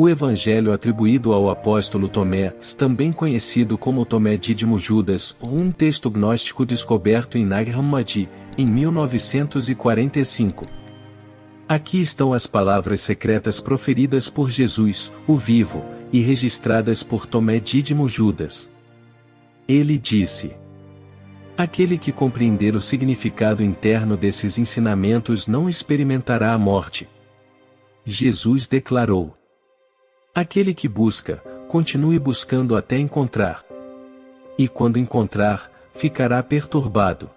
O evangelho atribuído ao apóstolo Tomé, também conhecido como Tomé Dídimo Judas, um texto gnóstico descoberto em Nag Hammadi, em 1945. Aqui estão as palavras secretas proferidas por Jesus, o vivo, e registradas por Tomé Dídimo Judas. Ele disse: aquele que compreender o significado interno desses ensinamentos não experimentará a morte. Jesus declarou: aquele que busca, continue buscando até encontrar. E quando encontrar, ficará perturbado.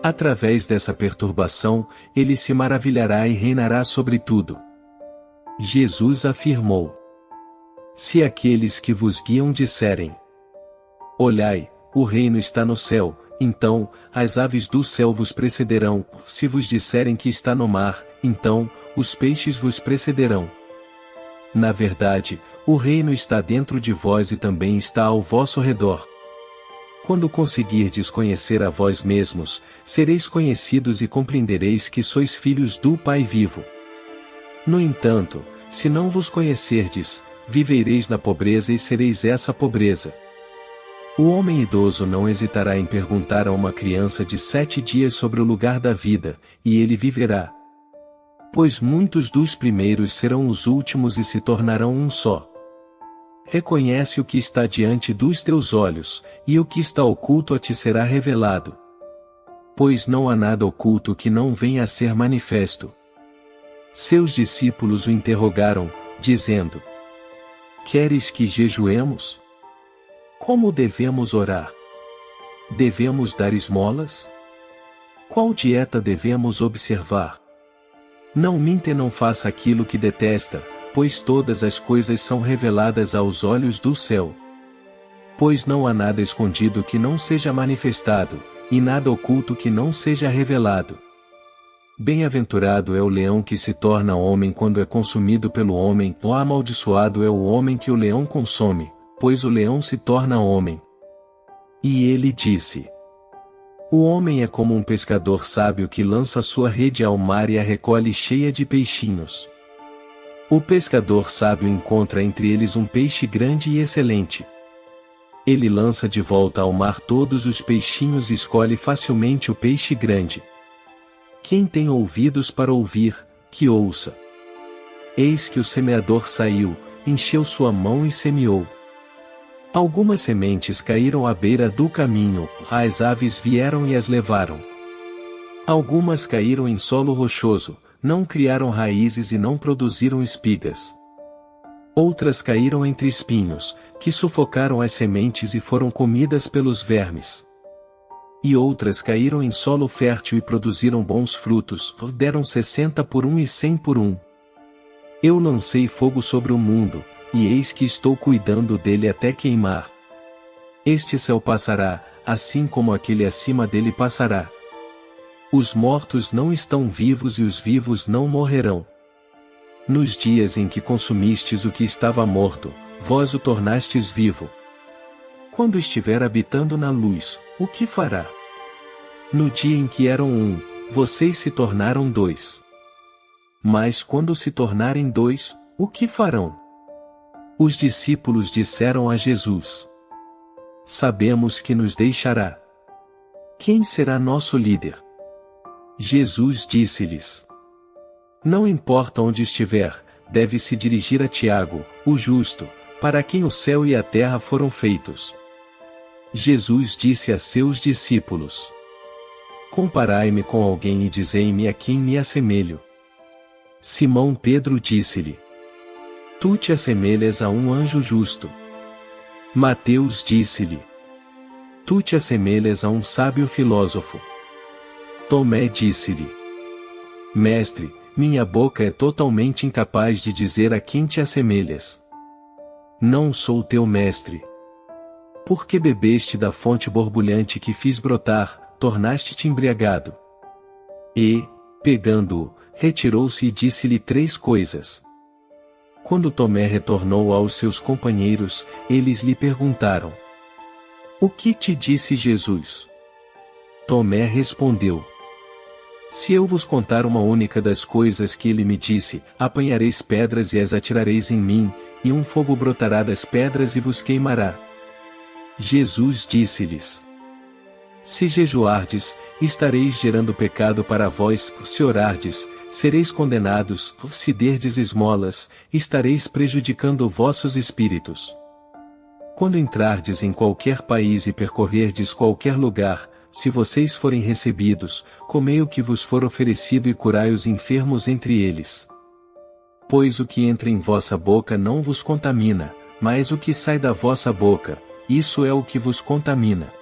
Através dessa perturbação, ele se maravilhará e reinará sobre tudo. Jesus afirmou: se aqueles que vos guiam disserem: olhai, o reino está no céu, então, as aves do céu vos precederão, se vos disserem que está no mar, então, os peixes vos precederão. Na verdade, o reino está dentro de vós e também está ao vosso redor. Quando conseguirdes conhecer a vós mesmos, sereis conhecidos e compreendereis que sois filhos do Pai vivo. No entanto, se não vos conhecerdes, vivereis na pobreza e sereis essa pobreza. O homem idoso não hesitará em perguntar a uma criança de 7 dias sobre o lugar da vida, e ele viverá. Pois muitos dos primeiros serão os últimos e se tornarão um só. Reconhece o que está diante dos teus olhos, e o que está oculto a ti será revelado. Pois não há nada oculto que não venha a ser manifesto. Seus discípulos o interrogaram, dizendo: queres que jejuemos? Como devemos orar? Devemos dar esmolas? Qual dieta devemos observar? Não minta e não faça aquilo que detesta, pois todas as coisas são reveladas aos olhos do céu. Pois não há nada escondido que não seja manifestado, e nada oculto que não seja revelado. Bem-aventurado é o leão que se torna homem quando é consumido pelo homem, ou amaldiçoado é o homem que o leão consome, pois o leão se torna homem. E ele disse: o homem é como um pescador sábio que lança sua rede ao mar e a recolhe cheia de peixinhos. O pescador sábio encontra entre eles um peixe grande e excelente. Ele lança de volta ao mar todos os peixinhos e escolhe facilmente o peixe grande. Quem tem ouvidos para ouvir, que ouça. Eis que o semeador saiu, encheu sua mão e semeou. Algumas sementes caíram à beira do caminho, as aves vieram e as levaram. Algumas caíram em solo rochoso, não criaram raízes e não produziram espigas. Outras caíram entre espinhos, que sufocaram as sementes e foram comidas pelos vermes. E outras caíram em solo fértil e produziram bons frutos, deram 60 por 1 e 100 por 1. Eu lancei fogo sobre o mundo, e eis que estou cuidando dele até queimar. Este céu passará, assim como aquele acima dele passará. Os mortos não estão vivos e os vivos não morrerão. Nos dias em que consumistes o que estava morto, vós o tornastes vivo. Quando estiver habitando na luz, o que fará? No dia em que eram um, vocês se tornaram 2. Mas quando se tornarem 2, o que farão? Os discípulos disseram a Jesus: sabemos que nos deixará. Quem será nosso líder? Jesus disse-lhes: não importa onde estiver, deve se dirigir a Tiago, o justo, para quem o céu e a terra foram feitos. Jesus disse a seus discípulos: comparai-me com alguém e dizei-me a quem me assemelho. Simão Pedro disse-lhe: tu te assemelhas a um anjo justo. Mateus disse-lhe: tu te assemelhas a um sábio filósofo. Tomé disse-lhe: mestre, minha boca é totalmente incapaz de dizer a quem te assemelhas. Não sou teu mestre. Porque bebeste da fonte borbulhante que fiz brotar, tornaste-te embriagado. E, pegando-o, retirou-se e disse-lhe 3 coisas. Quando Tomé retornou aos seus companheiros, eles lhe perguntaram: o que te disse Jesus? Tomé respondeu: Se eu vos contar uma única das coisas que ele me disse, apanhareis pedras e as atirareis em mim, e um fogo brotará das pedras e vos queimará. Jesus disse-lhes: Se jejuardes, estareis gerando pecado para vós, se orardes, sereis condenados, se derdes esmolas, estareis prejudicando vossos espíritos. Quando entrardes em qualquer país e percorrerdes qualquer lugar, se vocês forem recebidos, comei o que vos for oferecido e curai os enfermos entre eles. Pois o que entra em vossa boca não vos contamina, mas o que sai da vossa boca, isso é o que vos contamina.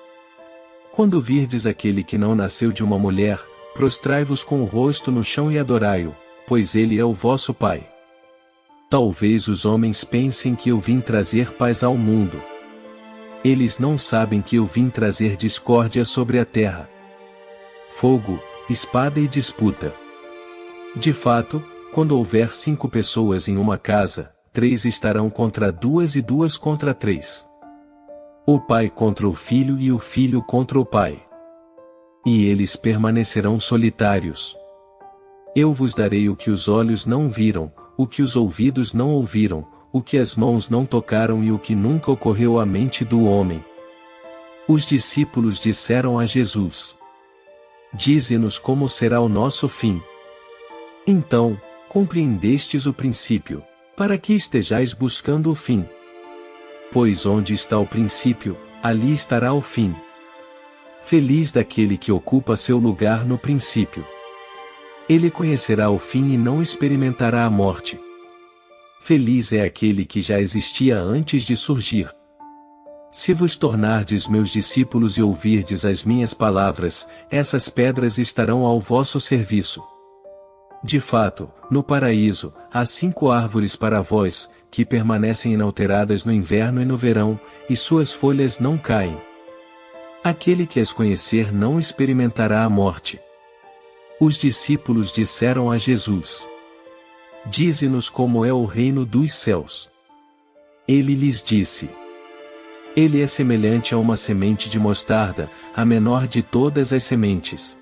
Quando virdes aquele que não nasceu de uma mulher, prostrai-vos com o rosto no chão e adorai-o, pois ele é o vosso Pai. Talvez os homens pensem que eu vim trazer paz ao mundo. Eles não sabem que eu vim trazer discórdia sobre a terra. Fogo, espada e disputa. De fato, quando houver 5 pessoas em uma casa, 3 estarão contra 2 e 2 contra 3. O pai contra o filho e o filho contra o pai. E eles permanecerão solitários. Eu vos darei o que os olhos não viram, o que os ouvidos não ouviram, o que as mãos não tocaram e o que nunca ocorreu à mente do homem. Os discípulos disseram a Jesus: Dize-nos como será o nosso fim. Então, compreendestes o princípio, para que estejais buscando o fim. Pois onde está o princípio, ali estará o fim. Feliz daquele que ocupa seu lugar no princípio. Ele conhecerá o fim e não experimentará a morte. Feliz é aquele que já existia antes de surgir. Se vos tornardes meus discípulos e ouvirdes as minhas palavras, essas pedras estarão ao vosso serviço. De fato, no paraíso, há 5 árvores para vós, que permanecem inalteradas no inverno e no verão, e suas folhas não caem. Aquele que as conhecer não experimentará a morte. Os discípulos disseram a Jesus: Dize-nos como é o reino dos céus. Ele lhes disse: Ele é semelhante a uma semente de mostarda, a menor de todas as sementes.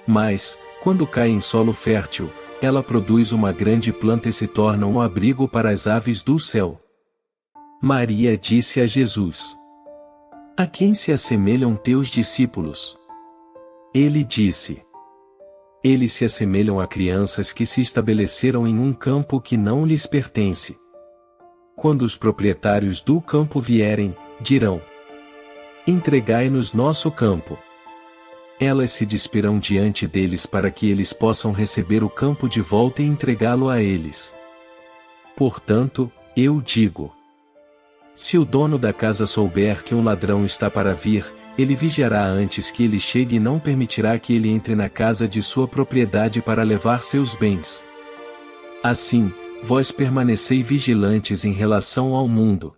Mas, quando cai em solo fértil, ela produz uma grande planta e se torna um abrigo para as aves do céu. Maria disse a Jesus: A quem se assemelham teus discípulos? Ele disse: Eles se assemelham a crianças que se estabeleceram em um campo que não lhes pertence. Quando os proprietários do campo vierem, dirão: Entregai-nos nosso campo. Elas se despirão diante deles para que eles possam receber o campo de volta e entregá-lo a eles. Portanto, eu digo: se o dono da casa souber que um ladrão está para vir, ele vigiará antes que ele chegue e não permitirá que ele entre na casa de sua propriedade para levar seus bens. Assim, vós permanecei vigilantes em relação ao mundo.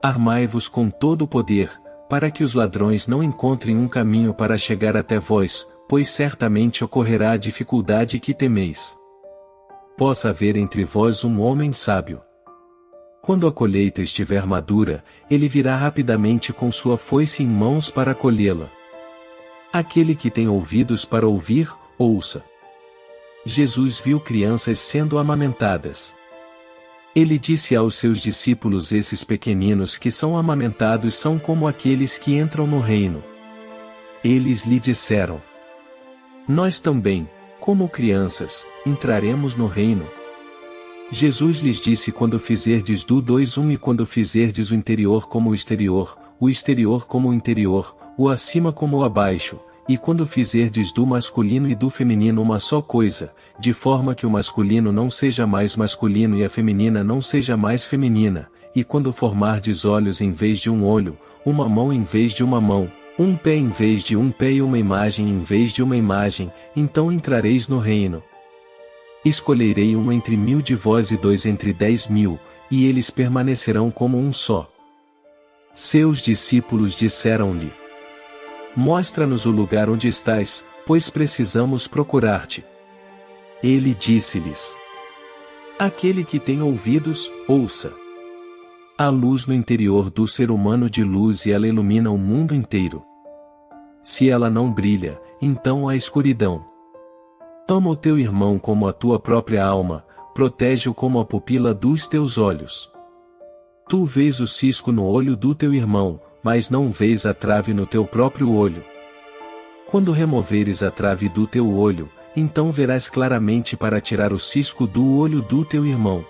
Armai-vos com todo o poder, para que os ladrões não encontrem um caminho para chegar até vós, pois certamente ocorrerá a dificuldade que temeis. Possa haver entre vós um homem sábio. Quando a colheita estiver madura, ele virá rapidamente com sua foice em mãos para colhê-la. Aquele que tem ouvidos para ouvir, ouça. Jesus viu crianças sendo amamentadas. Ele disse aos seus discípulos: esses pequeninos que são amamentados são como aqueles que entram no reino. Eles lhe disseram: Nós também, como crianças, entraremos no reino. Jesus lhes disse: quando fizerdes do 2 um e quando fizerdes o interior como o exterior como o interior, o acima como o abaixo, e quando fizerdes do masculino e do feminino uma só coisa, de forma que o masculino não seja mais masculino e a feminina não seja mais feminina, e quando formardes olhos em vez de um olho, uma mão em vez de uma mão, um pé em vez de um pé e uma imagem em vez de uma imagem, então entrareis no reino. Escolherei um entre 1000 de vós e 2 entre 10.000, e eles permanecerão como um só. Seus discípulos disseram-lhe: Mostra-nos o lugar onde estás, pois precisamos procurar-te. Ele disse-lhes: Aquele que tem ouvidos, ouça. Há luz no interior do ser humano de luz e ela ilumina o mundo inteiro. Se ela não brilha, então há escuridão. Ama o teu irmão como a tua própria alma, protege-o como a pupila dos teus olhos. Tu vês o cisco no olho do teu irmão, mas não vês a trave no teu próprio olho. Quando removeres a trave do teu olho, então verás claramente para tirar o cisco do olho do teu irmão.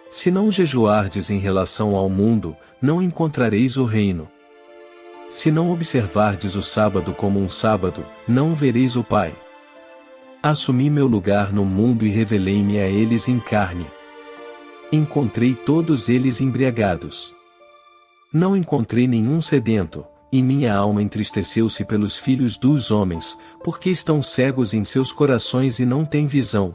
Se não jejuardes em relação ao mundo, não encontrareis o reino. Se não observardes o sábado como um sábado, não vereis o Pai. Assumi meu lugar no mundo e revelei-me a eles em carne. Encontrei todos eles embriagados. Não encontrei nenhum sedento, e minha alma entristeceu-se pelos filhos dos homens, porque estão cegos em seus corações e não têm visão.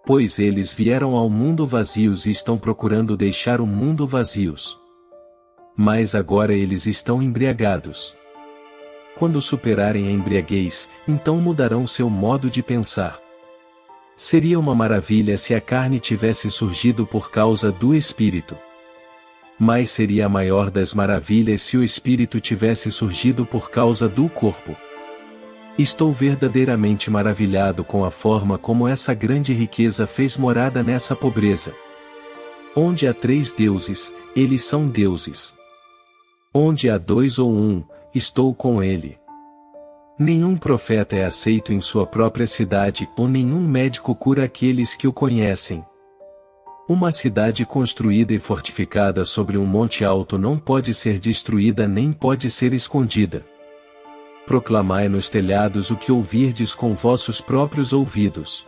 Pois eles vieram ao mundo vazios e estão procurando deixar o mundo vazios. Mas agora eles estão embriagados. Quando superarem a embriaguez, então mudarão seu modo de pensar. Seria uma maravilha se a carne tivesse surgido por causa do Espírito. Mas seria a maior das maravilhas se o Espírito tivesse surgido por causa do corpo. Estou verdadeiramente maravilhado com a forma como essa grande riqueza fez morada nessa pobreza. Onde há 3 deuses, eles são deuses. Onde há 2 ou 1, estou com ele. Nenhum profeta é aceito em sua própria cidade, ou nenhum médico cura aqueles que o conhecem. Uma cidade construída e fortificada sobre um monte alto não pode ser destruída nem pode ser escondida. Proclamai nos telhados o que ouvirdes com vossos próprios ouvidos.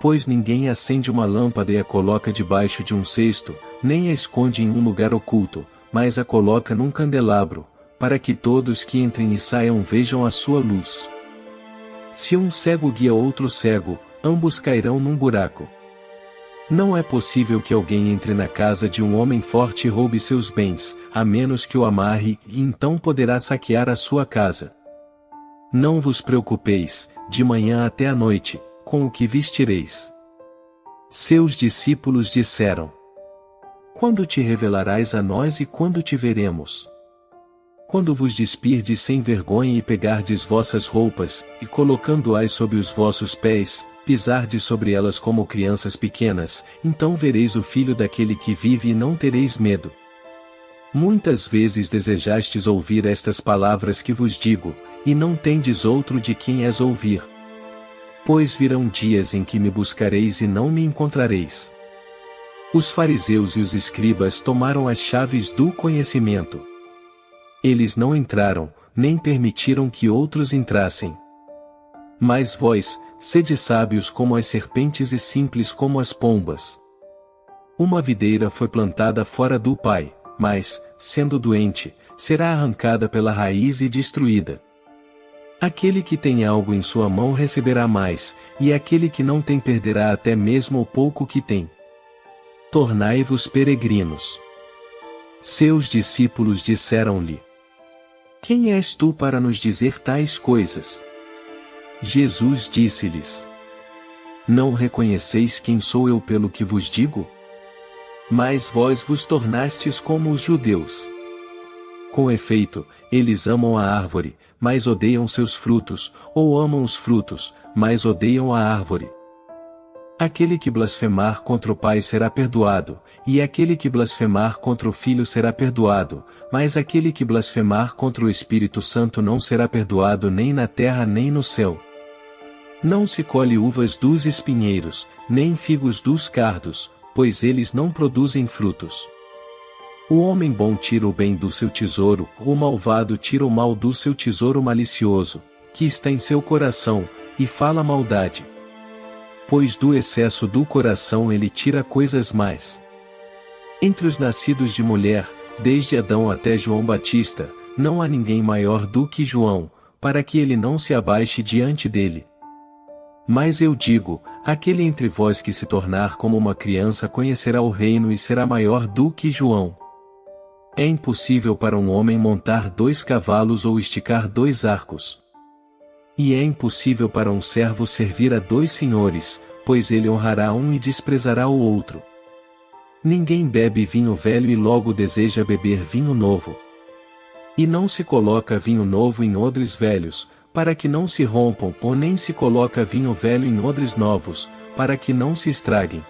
Pois ninguém acende uma lâmpada e a coloca debaixo de um cesto, nem a esconde em um lugar oculto, mas a coloca num candelabro, para que todos que entrem e saiam vejam a sua luz. Se um cego guia outro cego, ambos cairão num buraco. Não é possível que alguém entre na casa de um homem forte e roube seus bens, a menos que o amarre, e então poderá saquear a sua casa. Não vos preocupeis, de manhã até à noite, com o que vestireis. Seus discípulos disseram: Quando te revelarás a nós e quando te veremos? Quando vos despirdes sem vergonha e pegardes vossas roupas, e colocando-as sob os vossos pés, pisardes sobre elas como crianças pequenas, então vereis o Filho daquele que vive e não tereis medo. Muitas vezes desejastes ouvir estas palavras que vos digo, e não tendes outro de quem as ouvir. Pois virão dias em que me buscareis e não me encontrareis. Os fariseus e os escribas tomaram as chaves do conhecimento. Eles não entraram, nem permitiram que outros entrassem. Mas vós, sede sábios como as serpentes e simples como as pombas. Uma videira foi plantada fora do Pai, mas, sendo doente, será arrancada pela raiz e destruída. Aquele que tem algo em sua mão receberá mais, e aquele que não tem perderá até mesmo o pouco que tem. Tornai-vos peregrinos. Seus discípulos disseram-lhe: Quem és tu para nos dizer tais coisas? Jesus disse-lhes: Não reconheceis quem sou eu pelo que vos digo? Mas vós vos tornastes como os judeus. Com efeito, eles amam a árvore, mas odeiam seus frutos, ou amam os frutos, mas odeiam a árvore. Aquele que blasfemar contra o Pai será perdoado, e aquele que blasfemar contra o Filho será perdoado, mas aquele que blasfemar contra o Espírito Santo não será perdoado nem na terra nem no céu. Não se colhe uvas dos espinheiros, nem figos dos cardos, pois eles não produzem frutos. O homem bom tira o bem do seu tesouro, o malvado tira o mal do seu tesouro malicioso, que está em seu coração, e fala maldade. Pois do excesso do coração ele tira coisas más. Entre os nascidos de mulher, desde Adão até João Batista, não há ninguém maior do que João, para que ele não se abaixe diante dele. Mas eu digo, aquele entre vós que se tornar como uma criança conhecerá o reino e será maior do que João. É impossível para um homem montar 2 cavalos ou esticar 2 arcos. E é impossível para um servo servir a 2 senhores, pois ele honrará um e desprezará o outro. Ninguém bebe vinho velho e logo deseja beber vinho novo. E não se coloca vinho novo em odres velhos, para que não se rompam, ou nem se coloca vinho velho em odres novos, para que não se estraguem.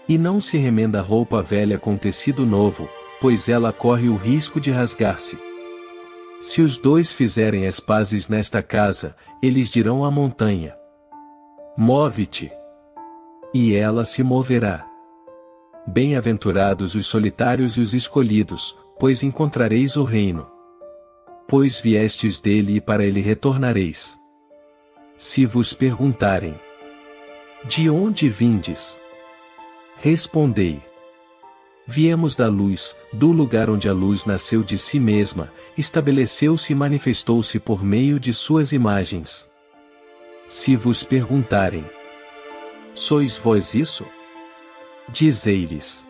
E não se remenda roupa velha com tecido novo, pois ela corre o risco de rasgar-se. Se os dois fizerem as pazes nesta casa, eles dirão à montanha: move-te. E ela se moverá. Bem-aventurados os solitários e os escolhidos, pois encontrareis o reino. Pois viestes dele e para ele retornareis. Se vos perguntarem: de onde vindes? Respondei: viemos da luz, do lugar onde a luz nasceu de si mesma, estabeleceu-se e manifestou-se por meio de suas imagens. Se vos perguntarem: sois vós isso? Dizei-lhes: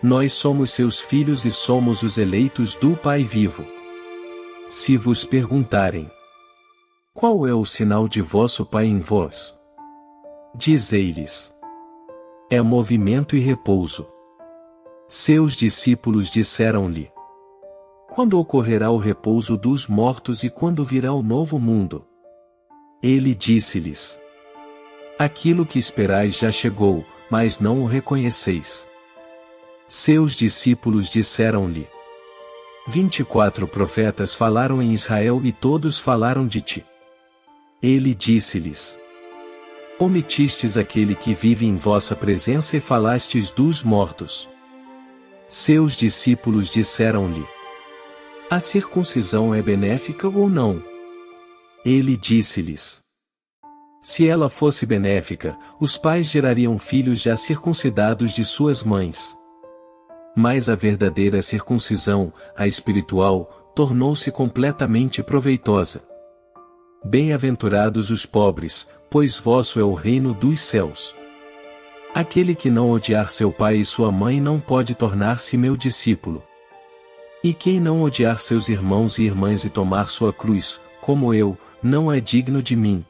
nós somos seus filhos e somos os eleitos do Pai vivo. Se vos perguntarem: qual é o sinal de vosso Pai em vós? Dizei-lhes: é movimento e repouso. Seus discípulos disseram-lhe: quando ocorrerá o repouso dos mortos e quando virá o novo mundo? Ele disse-lhes: aquilo que esperais já chegou, mas não o reconheceis. Seus discípulos disseram-lhe: 24 profetas falaram em Israel e todos falaram de ti. Ele disse-lhes: omitistes aquele que vive em vossa presença e falastes dos mortos. Seus discípulos disseram-lhe: a circuncisão é benéfica ou não? Ele disse-lhes: se ela fosse benéfica, os pais gerariam filhos já circuncidados de suas mães. Mas a verdadeira circuncisão, a espiritual, tornou-se completamente proveitosa. Bem-aventurados os pobres, pois vosso é o reino dos céus. Aquele que não odiar seu pai e sua mãe não pode tornar-se meu discípulo. E quem não odiar seus irmãos e irmãs e tomar sua cruz, como eu, não é digno de mim.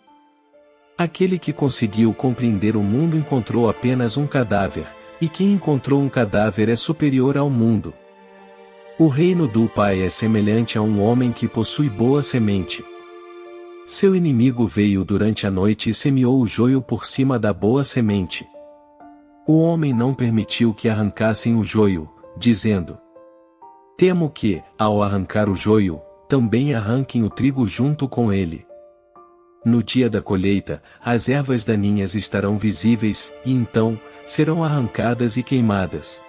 Aquele que conseguiu compreender o mundo encontrou apenas um cadáver, e quem encontrou um cadáver é superior ao mundo. O reino do Pai é semelhante a um homem que possui boa semente. Seu inimigo veio durante a noite e semeou o joio por cima da boa semente. O homem não permitiu que arrancassem o joio, dizendo: temo que, ao arrancar o joio, também arranquem o trigo junto com ele. No dia da colheita, as ervas daninhas estarão visíveis, e então, serão arrancadas e queimadas.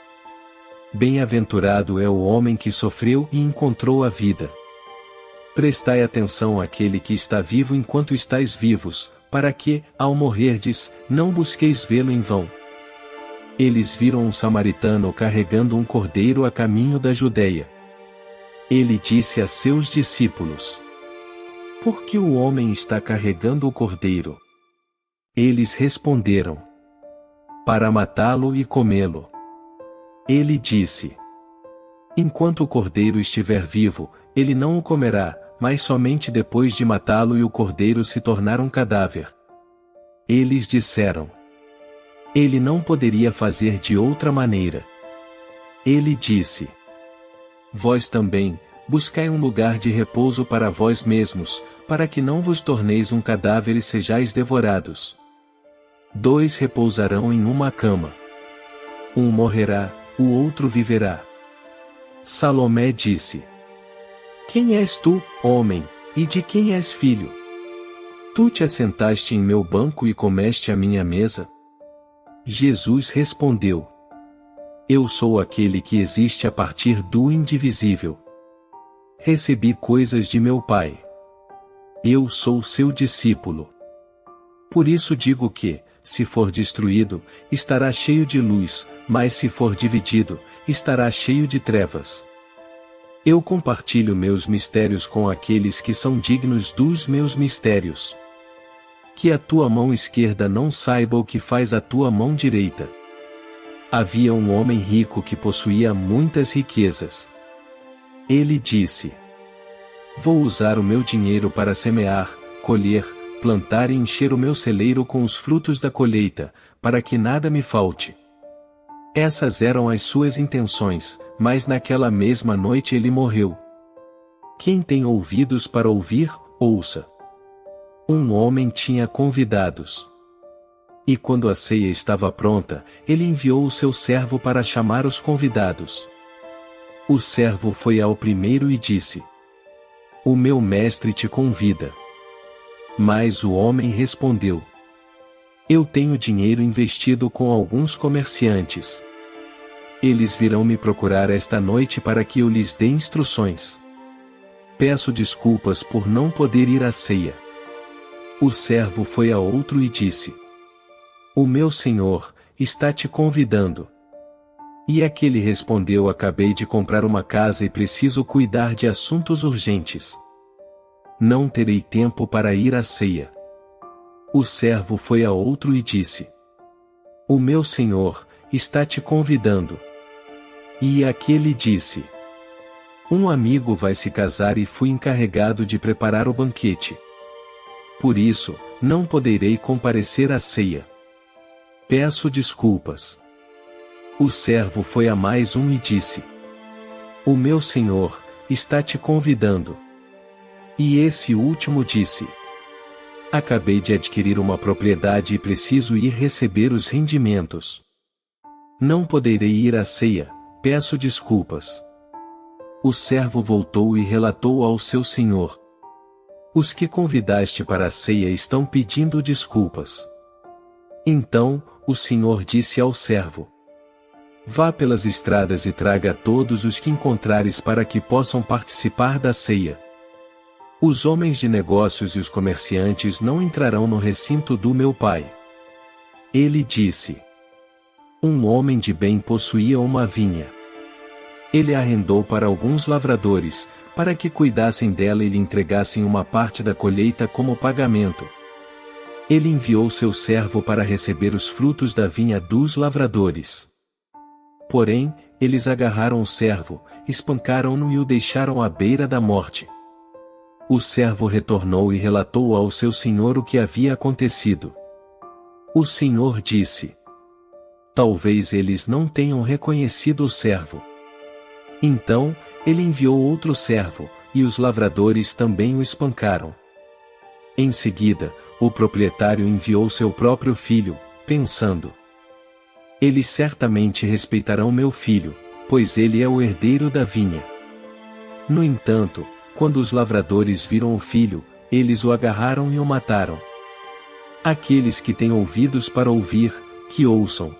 Bem-aventurado é o homem que sofreu e encontrou a vida. Prestai atenção àquele que está vivo enquanto estáis vivos, para que, ao morrerdes, não busqueis vê-lo em vão. Eles viram um samaritano carregando um cordeiro a caminho da Judeia. Ele disse a seus discípulos: por que o homem está carregando o cordeiro? Eles responderam: para matá-lo e comê-lo. Ele disse: enquanto o cordeiro estiver vivo, ele não o comerá, mas somente depois de matá-lo e o cordeiro se tornar um cadáver. Eles disseram: ele não poderia fazer de outra maneira. Ele disse: vós também, buscai um lugar de repouso para vós mesmos, para que não vos torneis um cadáver e sejais devorados. 2 repousarão em uma cama. Um morrerá, o outro viverá. Salomé disse: quem és tu, homem, e de quem és filho? Tu te assentaste em meu banco e comeste à minha mesa? Jesus respondeu: eu sou aquele que existe a partir do indivisível. Recebi coisas de meu Pai. Eu sou seu discípulo. Por isso digo que, se for destruído, estará cheio de luz, mas se for dividido, estará cheio de trevas. Eu compartilho meus mistérios com aqueles que são dignos dos meus mistérios. Que a tua mão esquerda não saiba o que faz a tua mão direita. Havia um homem rico que possuía muitas riquezas. Ele disse: vou usar o meu dinheiro para semear, colher, plantar e encher o meu celeiro com os frutos da colheita, para que nada me falte. Essas eram as suas intenções, mas naquela mesma noite ele morreu. Quem tem ouvidos para ouvir, Ouça. Um homem tinha convidados. E quando a ceia estava pronta, ele enviou o seu servo para chamar os convidados. O servo foi ao primeiro e disse: O meu mestre te convida. Mas o homem respondeu: Eu tenho dinheiro investido com alguns comerciantes. Eles virão me procurar esta noite para que eu lhes dê instruções. Peço desculpas por não poder ir à ceia. O servo foi a outro e disse: O meu senhor está te convidando. E aquele respondeu: Acabei de comprar uma casa e preciso cuidar de assuntos urgentes. Não terei tempo para ir à ceia. O servo foi a outro e disse: O meu senhor está te convidando. E aquele disse: Um amigo vai se casar e fui encarregado de preparar o banquete. Por isso, não poderei comparecer à ceia. Peço desculpas. O servo foi a mais um e disse: O meu senhor está te convidando. E esse último disse: Acabei de adquirir uma propriedade e preciso ir receber os rendimentos. Não poderei ir à ceia, peço desculpas. O servo voltou e relatou ao seu senhor: Os que convidaste para a ceia estão pedindo desculpas. Então, o senhor disse ao servo: Vá pelas estradas e traga todos os que encontrares para que possam participar da ceia. Os homens de negócios e os comerciantes não entrarão no recinto do meu pai. Ele disse: Um homem de bem possuía uma vinha. Ele a arrendou para alguns lavradores, para que cuidassem dela e lhe entregassem uma parte da colheita como pagamento. Ele enviou seu servo para receber os frutos da vinha dos lavradores. Porém, eles agarraram o servo, espancaram-no e o deixaram à beira da morte. O servo retornou e relatou ao seu senhor o que havia acontecido. O senhor disse: Talvez eles não tenham reconhecido o servo. Então, ele enviou outro servo, e os lavradores também o espancaram. Em seguida, o proprietário enviou seu próprio filho, pensando: Eles certamente respeitarão meu filho, pois ele é o herdeiro da vinha. No entanto, quando os lavradores viram o filho, eles o agarraram e o mataram. Aqueles que têm ouvidos para ouvir, que ouçam.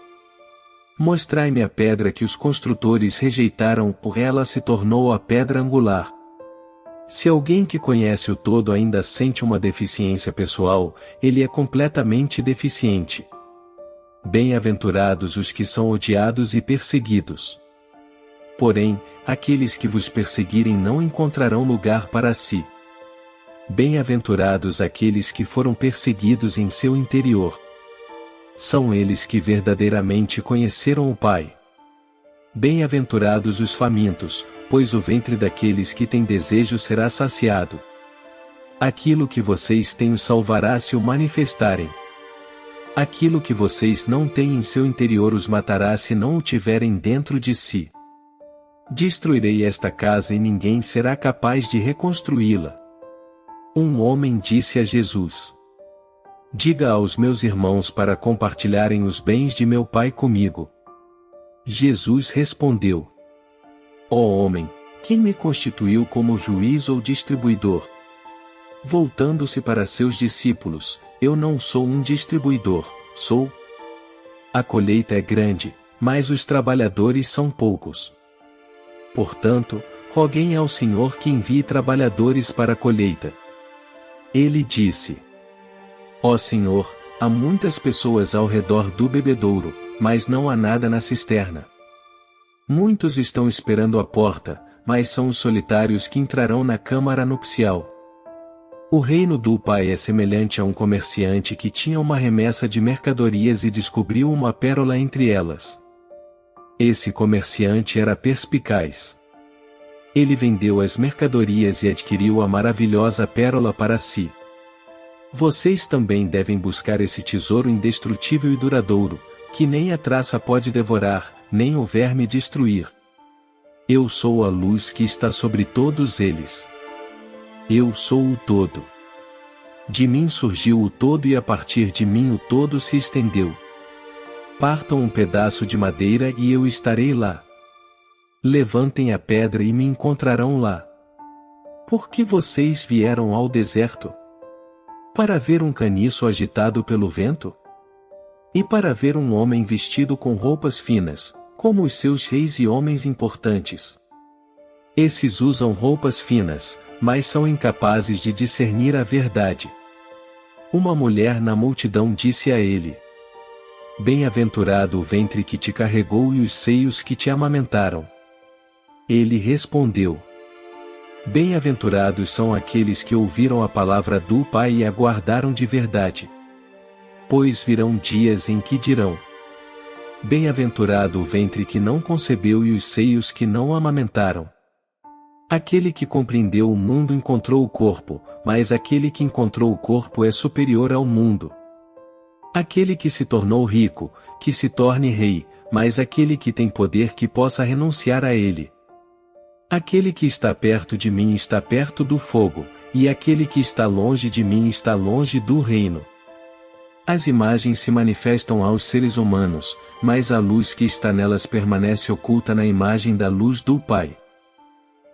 Mostrai-me a pedra que os construtores rejeitaram, por ela se tornou a pedra angular. Se alguém que conhece o todo ainda sente uma deficiência pessoal, ele é completamente deficiente. Bem-aventurados os que são odiados e perseguidos. Porém, aqueles que vos perseguirem não encontrarão lugar para si. Bem-aventurados aqueles que foram perseguidos em seu interior. São eles que verdadeiramente conheceram o Pai. Bem-aventurados os famintos, pois o ventre daqueles que têm desejo será saciado. Aquilo que vocês têm os salvará se o manifestarem. Aquilo que vocês não têm em seu interior os matará se não o tiverem dentro de si. Destruirei esta casa e ninguém será capaz de reconstruí-la. Um homem disse a Jesus: Diga aos meus irmãos para compartilharem os bens de meu pai comigo. Jesus respondeu: Ó homem, quem me constituiu como juiz ou distribuidor? Voltando-se para seus discípulos: Eu não sou um distribuidor, sou. A colheita é grande, mas os trabalhadores são poucos. Portanto, roguem ao Senhor que envie trabalhadores para a colheita. Ele disse: Ó Senhor, há muitas pessoas ao redor do bebedouro, mas não há nada na cisterna. Muitos estão esperando à porta, mas são os solitários que entrarão na câmara nupcial. O reino do Pai é semelhante a um comerciante que tinha uma remessa de mercadorias e descobriu uma pérola entre elas. Esse comerciante era perspicaz. Ele vendeu as mercadorias e adquiriu a maravilhosa pérola para si. Vocês também devem buscar esse tesouro indestrutível e duradouro, que nem a traça pode devorar, nem o verme destruir. Eu sou a luz que está sobre todos eles. Eu sou o todo. De mim surgiu o todo e a partir de mim o todo se estendeu. Partam um pedaço de madeira e eu estarei lá. Levantem a pedra e me encontrarão lá. Por que vocês vieram ao deserto? Para ver um caniço agitado pelo vento? E para ver um homem vestido com roupas finas, como os seus reis e homens importantes? Esses usam roupas finas, mas são incapazes de discernir a verdade. Uma mulher na multidão disse a ele: Bem-aventurado o ventre que te carregou e os seios que te amamentaram. Ele respondeu: Bem-aventurados são aqueles que ouviram a palavra do Pai e a guardaram de verdade. Pois virão dias em que dirão: Bem-aventurado o ventre que não concebeu e os seios que não amamentaram. Aquele que compreendeu o mundo encontrou o corpo, mas aquele que encontrou o corpo é superior ao mundo. Aquele que se tornou rico, que se torne rei, mas aquele que tem poder que possa renunciar a ele. Aquele que está perto de mim está perto do fogo, e aquele que está longe de mim está longe do reino. As imagens se manifestam aos seres humanos, mas a luz que está nelas permanece oculta na imagem da luz do Pai.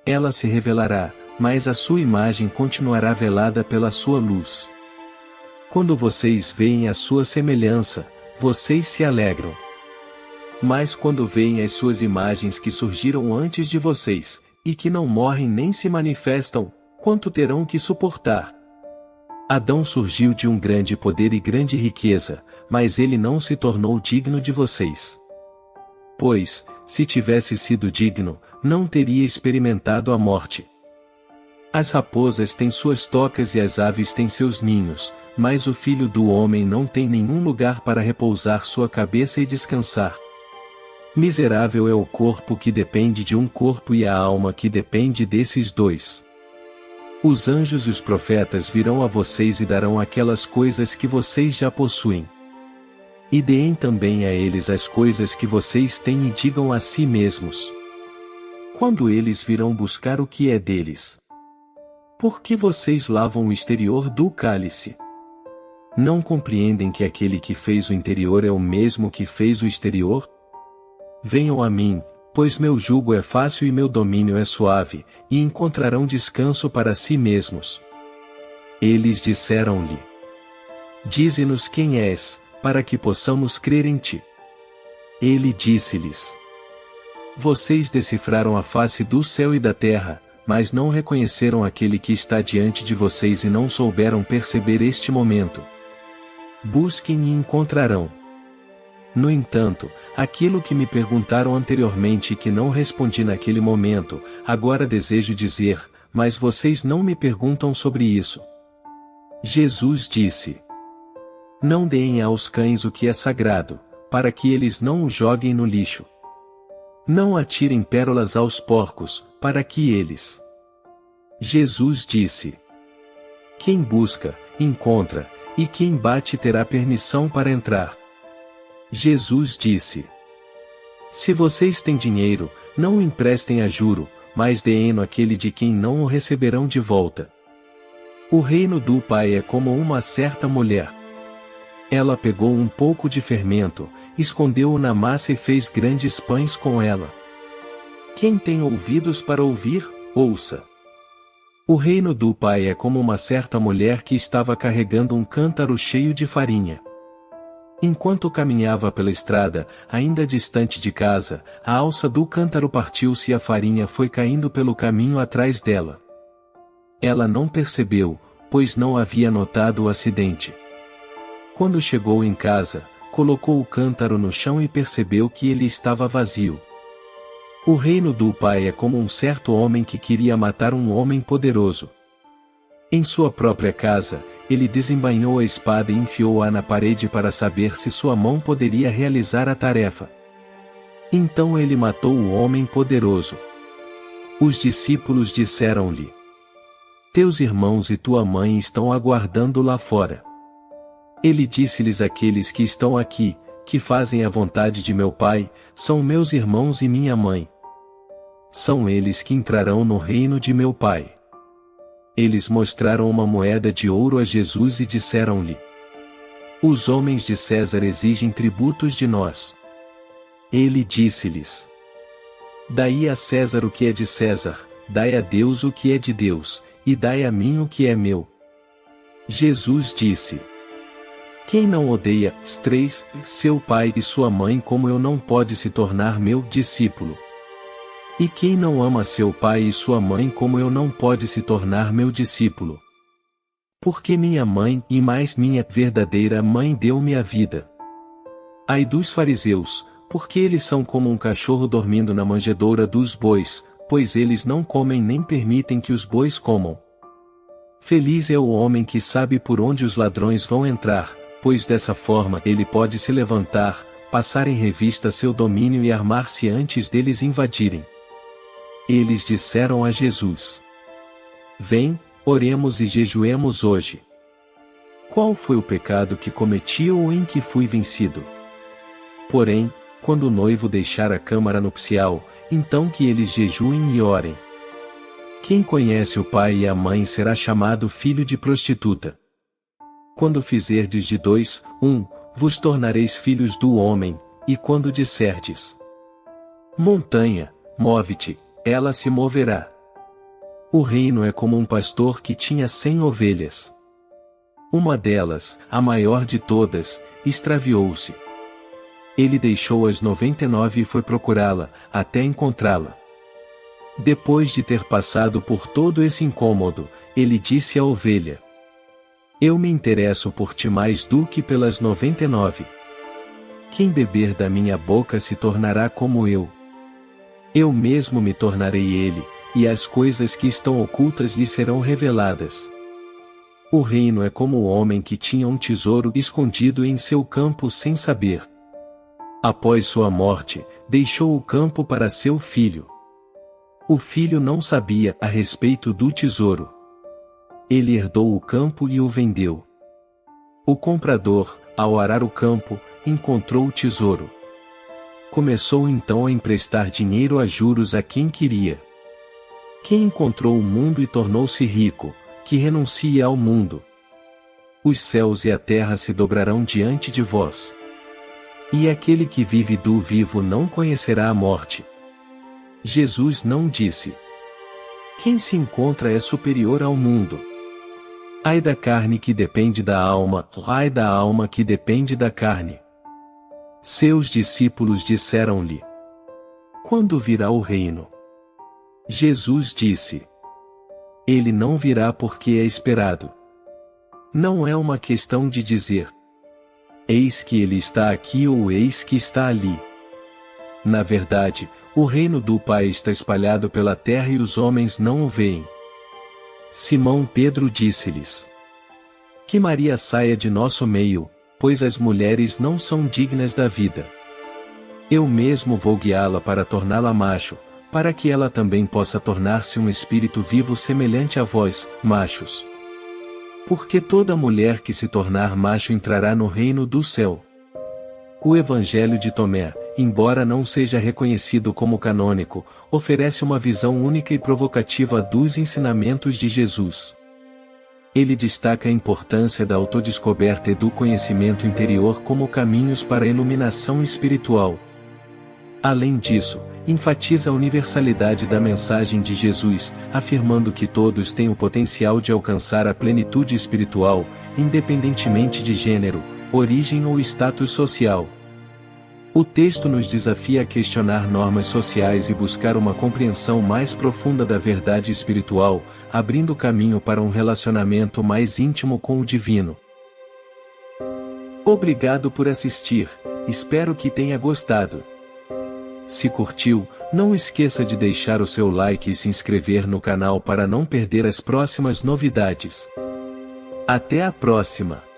Ela se revelará, mas a sua imagem continuará velada pela sua luz. Quando vocês veem a sua semelhança, vocês se alegram. Mas quando veem as suas imagens que surgiram antes de vocês, e que não morrem nem se manifestam, quanto terão que suportar? Adão surgiu de um grande poder e grande riqueza, mas ele não se tornou digno de vocês. Pois, se tivesse sido digno, não teria experimentado a morte. As raposas têm suas tocas e as aves têm seus ninhos, mas o Filho do Homem não tem nenhum lugar para repousar sua cabeça e descansar. Miserável é o corpo que depende de um corpo e a alma que depende desses dois. Os anjos e os profetas virão a vocês e darão aquelas coisas que vocês já possuem. E deem também a eles as coisas que vocês têm e digam a si mesmos: quando eles virão buscar o que é deles? Por que vocês lavam o exterior do cálice? Não compreendem que aquele que fez o interior é o mesmo que fez o exterior? Venham a mim, pois meu jugo é fácil e meu domínio é suave, e encontrarão descanso para si mesmos. Eles disseram-lhe: Dize-nos quem és, para que possamos crer em ti. Ele disse-lhes: Vocês decifraram a face do céu e da terra, mas não reconheceram aquele que está diante de vocês e não souberam perceber este momento. Busquem e encontrarão. No entanto, aquilo que me perguntaram anteriormente e que não respondi naquele momento, agora desejo dizer, mas vocês não me perguntam sobre isso. Jesus disse: Não deem aos cães o que é sagrado, para que eles não o joguem no lixo. Não atirem pérolas aos porcos, para que eles. Jesus disse: Quem busca, encontra, e quem bate terá permissão para entrar. Jesus disse: Se vocês têm dinheiro, não o emprestem a juro, mas deem-no àquele de quem não o receberão de volta. O reino do Pai é como uma certa mulher. Ela pegou um pouco de fermento, escondeu-o na massa e fez grandes pães com ela. Quem tem ouvidos para ouvir, ouça. O reino do Pai é como uma certa mulher que estava carregando um cântaro cheio de farinha. Enquanto caminhava pela estrada, ainda distante de casa, a alça do cântaro partiu-se e a farinha foi caindo pelo caminho atrás dela. Ela não percebeu, pois não havia notado o acidente. Quando chegou em casa, colocou o cântaro no chão e percebeu que ele estava vazio. O reino do Pai é como um certo homem que queria matar um homem poderoso. Em sua própria casa, ele desembainhou a espada e enfiou-a na parede para saber se sua mão poderia realizar a tarefa. Então ele matou o homem poderoso. Os discípulos disseram-lhe: Teus irmãos e tua mãe estão aguardando lá fora. Ele disse-lhes: Aqueles que estão aqui, que fazem a vontade de meu Pai, são meus irmãos e minha mãe. São eles que entrarão no reino de meu Pai. Eles mostraram uma moeda de ouro a Jesus e disseram-lhe: os homens de César exigem tributos de nós. Ele disse-lhes: dai a César o que é de César, dai a Deus o que é de Deus, e dai a mim o que é meu. Jesus disse: quem não odeia, 3, seu pai e sua mãe como eu não pode se tornar meu discípulo. E quem não ama seu pai e sua mãe como eu não pode se tornar meu discípulo. Porque minha mãe e mais minha verdadeira mãe deu-me a vida. Ai dos fariseus, porque eles são como um cachorro dormindo na manjedoura dos bois, pois eles não comem nem permitem que os bois comam. Feliz é o homem que sabe por onde os ladrões vão entrar, pois dessa forma ele pode se levantar, passar em revista seu domínio e armar-se antes deles invadirem. Eles disseram a Jesus: vem, oremos e jejuemos hoje. Qual foi o pecado que cometi ou em que fui vencido? Porém, quando o noivo deixar a câmara nupcial, então que eles jejuem e orem. Quem conhece o pai e a mãe será chamado filho de prostituta. Quando fizerdes de 2, 1, vos tornareis filhos do homem, e quando disserdes: montanha, move-te, ela se moverá. O reino é como um pastor que tinha 100 ovelhas. Uma delas, a maior de todas, extraviou-se. Ele deixou as 99 e foi procurá-la, até encontrá-la. Depois de ter passado por todo esse incômodo, ele disse à ovelha: eu me interesso por ti mais do que pelas 99. Quem beber da minha boca se tornará como eu. Eu mesmo me tornarei ele, e as coisas que estão ocultas lhe serão reveladas. O reino é como o homem que tinha um tesouro escondido em seu campo sem saber. Após sua morte, deixou o campo para seu filho. O filho não sabia a respeito do tesouro. Ele herdou o campo e o vendeu. O comprador, ao arar o campo, encontrou o tesouro. Começou então a emprestar dinheiro a juros a quem queria. Quem encontrou o mundo e tornou-se rico, que renuncie ao mundo. Os céus e a terra se dobrarão diante de vós. E aquele que vive do vivo não conhecerá a morte. Jesus não disse: quem se encontra é superior ao mundo. Ai da carne que depende da alma, ai da alma que depende da carne. Seus discípulos disseram-lhe: quando virá o reino? Jesus disse: ele não virá porque é esperado. Não é uma questão de dizer: eis que ele está aqui ou eis que está ali. Na verdade, o reino do Pai está espalhado pela terra e os homens não o veem. Simão Pedro disse-lhes: que Maria saia de nosso meio, pois as mulheres não são dignas da vida. Eu mesmo vou guiá-la para torná-la macho, para que ela também possa tornar-se um espírito vivo semelhante a vós, machos. Porque toda mulher que se tornar macho entrará no reino do céu. O Evangelho de Tomé, embora não seja reconhecido como canônico, oferece uma visão única e provocativa dos ensinamentos de Jesus. Ele destaca a importância da autodescoberta e do conhecimento interior como caminhos para a iluminação espiritual. Além disso, enfatiza a universalidade da mensagem de Jesus, afirmando que todos têm o potencial de alcançar a plenitude espiritual, independentemente de gênero, origem ou status social. O texto nos desafia a questionar normas sociais e buscar uma compreensão mais profunda da verdade espiritual, abrindo caminho para um relacionamento mais íntimo com o divino. Obrigado por assistir, espero que tenha gostado. Se curtiu, não esqueça de deixar o seu like e se inscrever no canal para não perder as próximas novidades. Até a próxima!